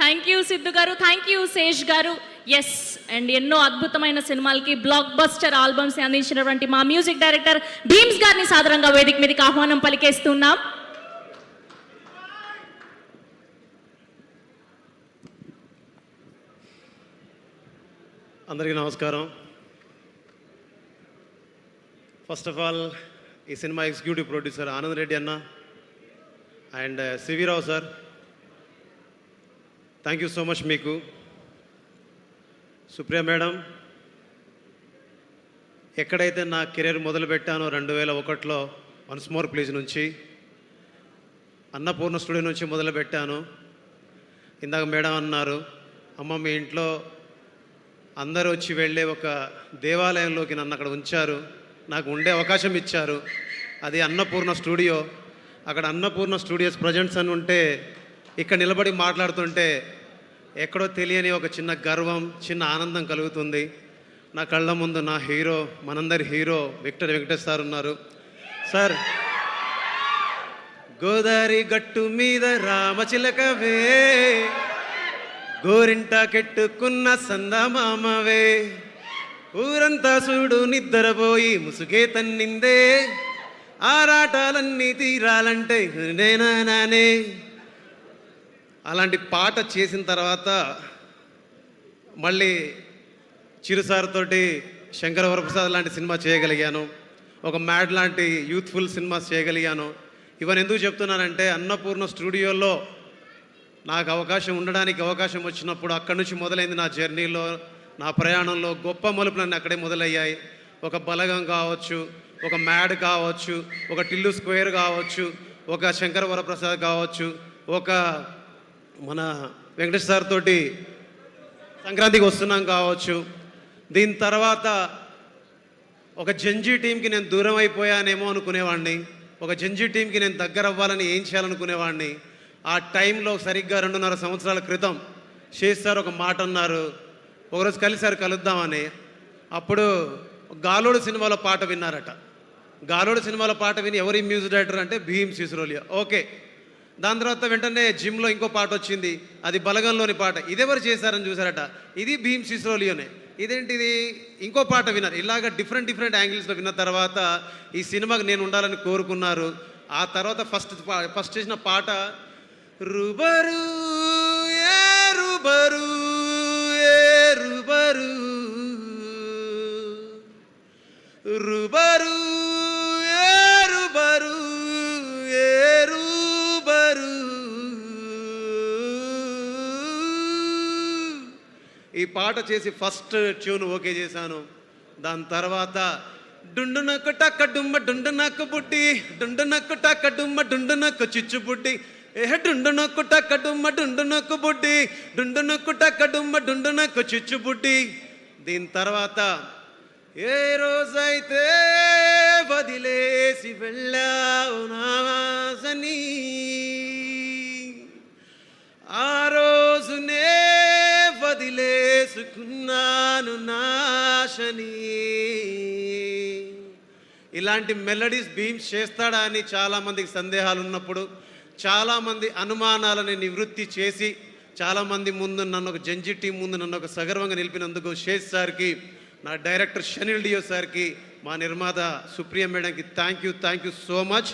Thank you Siddhu గారు, thank you Sesh గారు. Yes, and ఎన్నో అద్భుతమైన సినిమాలకి బ్లాక్ బస్టర్ ఆల్బమ్స్ అందించినటువంటి మా మ్యూజిక్ డైరెక్టర్ భీమ్స్ గారిని సాదరంగా వేదిక మీదకి ఆహ్వానం పలికేస్తున్నాం. అందరికీ నమస్కారం. ఫస్ట్ ఆఫ్ ఆల్ ఈ cinema executive producer Anand Reddy అన్న and CV Rao sir, thank you so much. మీకు సుప్రియ మేడం, ఎక్కడైతే నా కెరీర్ మొదలుపెట్టానో 2001లో వన్స్ మోర్ ప్లీజ్ నుంచి, అన్నపూర్ణ స్టూడియో నుంచి మొదలుపెట్టాను. ఇందాక మేడం అన్నారు, అమ్మ మీ ఇంట్లో అందరూ వచ్చి వెళ్ళే ఒక దేవాలయంలోకి నన్ను అక్కడ ఉంచారు, నాకు ఉండే అవకాశం ఇచ్చారు. అది అన్నపూర్ణ స్టూడియో. అక్కడ అన్నపూర్ణ స్టూడియోస్ ప్రజెంట్స్ అని ఉంటే ఇక్కడ నిలబడి మాట్లాడుతుంటే ఎక్కడో తెలియని ఒక చిన్న గర్వం, చిన్న ఆనందం కలుగుతుంది. నా కళ్ళ ముందు నా హీరో, మనందరి హీరో విక్టర్ వెంకటేష్ సార్ ఉన్నారు. సార్, గోదావరి గట్టు మీద రామచిలకవే, గోరింట కెట్టుకున్న సందమామవే, ఊరంతా చూడు నిద్రపోయి ముసుగే తన్నిందే, ఆరాటాలన్నీ తీరాలంటే నేనానే. అలాంటి పాట చేసిన తర్వాత మళ్ళీ చిరుసారితోటి శంకర వరప్రసాద్ లాంటి సినిమా చేయగలిగాను, ఒక మ్యాడ్ లాంటి యూత్ఫుల్ సినిమాస్ చేయగలిగాను. ఇవన్నీ ఎందుకు చెప్తున్నానంటే, అన్నపూర్ణ స్టూడియోలో నాకు ఉండడానికి అవకాశం వచ్చినప్పుడు అక్కడి నుంచి మొదలైంది నా జర్నీలో, నా ప్రయాణంలో గొప్ప మలుపులన్నీ అక్కడే మొదలయ్యాయి. ఒక బలగం కావచ్చు, ఒక మ్యాడ్ కావచ్చు, ఒక టిల్లు స్క్వేర్ కావచ్చు, ఒక శంకర వరప్రసాద్ కావచ్చు, ఒక మన వెంకటేష్ సార్ తోటి సంక్రాంతికి వస్తున్నాం కావచ్చు. దీని తర్వాత ఒక జంజీ టీంకి నేను దూరం అయిపోయానేమో అనుకునేవాడిని, ఒక జంజీ టీంకి నేను దగ్గర అవ్వాలని ఏం చేయాలనుకునేవాడిని. ఆ టైంలో సరిగ్గా 2.5 సంవత్సరాల క్రితం శేష్ సార్ ఒక మాట అన్నారు, ఒకరోజు కలిసారు కలుద్దామని. అప్పుడు గాలోడు సినిమాలో పాట విన్నారట. గాలోడు సినిమాలో పాట విని ఎవరి మ్యూజిక్ డైరెక్టర్ అంటే భీమ్ సిసోలియా. ఓకే, దాని తర్వాత వెంటనే జిమ్లో ఇంకో పాట వచ్చింది, అది బలగంలోని పాట. ఇదెవరు చేశారని చూసారట, ఇది భీమ్ సిసోలియోనే. ఇదేంటిది, ఇంకో పాట విన్నారు. ఇలాగ డిఫరెంట్ యాంగిల్స్లో విన్న తర్వాత ఈ సినిమాకి నేను ఉండాలని కోరుకున్నారు. ఆ తర్వాత ఫస్ట్ చేసిన పాట రుబరు ఏ రుబరు ఏ రుబరు, రుబరు ఏ రుబరు ఏ రుబరు. ఈ పాట చేసి ఫస్ట్ ట్యూన్ ఓకే చేశాను. దాని తర్వాత డుండు నక్కు టక్క డుమ్మ డుండు నక్కు బుట్టి, డుండు నక్కు టక్క డుమ్మ డుండు నక్కు చిచ్చు బుట్టి, డుండు నక్కు టక్క డుమ్మ డుండు నక్కు బుట్టి, డుండు నక్కు టక్క డుమ్మ డుండు నక్కు చిచ్చు బుట్టి. దీని తర్వాత ఏ రోజైతే వదిలేసి వెళ్ళావు నాసని, ఆ రోజునే వదిలేసుకున్నాను నాశని. ఇలాంటి మెలడీస్ భీమ్స్ చేస్తాడా అని చాలామందికి సందేహాలు ఉన్నప్పుడు, చాలామంది అనుమానాలని నివృత్తి చేసి, చాలామంది ముందు నన్ను ఒక జంజీ టీం ముందు నన్ను ఒక సగర్వంగా నిలిపినందుకు శేష్ సార్కి, నా డైరెక్టర్ షనిల్ డియో సార్కి, మా నిర్మాత సుప్రియ మేడంకి thank you so much.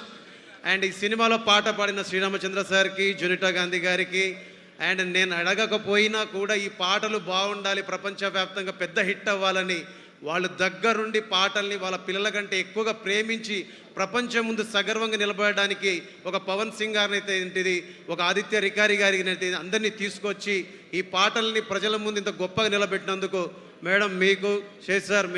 And ఈ సినిమాలో పాట పాడిన శ్రీరామచంద్ర సార్కి, జునిటా గాంధీ గారికి, అండ్ నేను అడగకపోయినా కూడా ఈ పాటలు బాగుండాలి, ప్రపంచవ్యాప్తంగా పెద్ద హిట్ అవ్వాలని వాళ్ళు దగ్గరుండి పాటల్ని వాళ్ళ పిల్లల కంటే ఎక్కువగా ప్రేమించి ప్రపంచం ముందు సగర్వంగా నిలబడడానికి ఒక పవన్ సింగ్ గారిని అయితే ఏంటిది, ఒక ఆదిత్య రికారి గారికి అయితే అందరినీ తీసుకొచ్చి ఈ పాటల్ని ప్రజల ముందు ఇంత గొప్పగా నిలబెట్టినందుకు మేడం మీకు, శేష్ సార్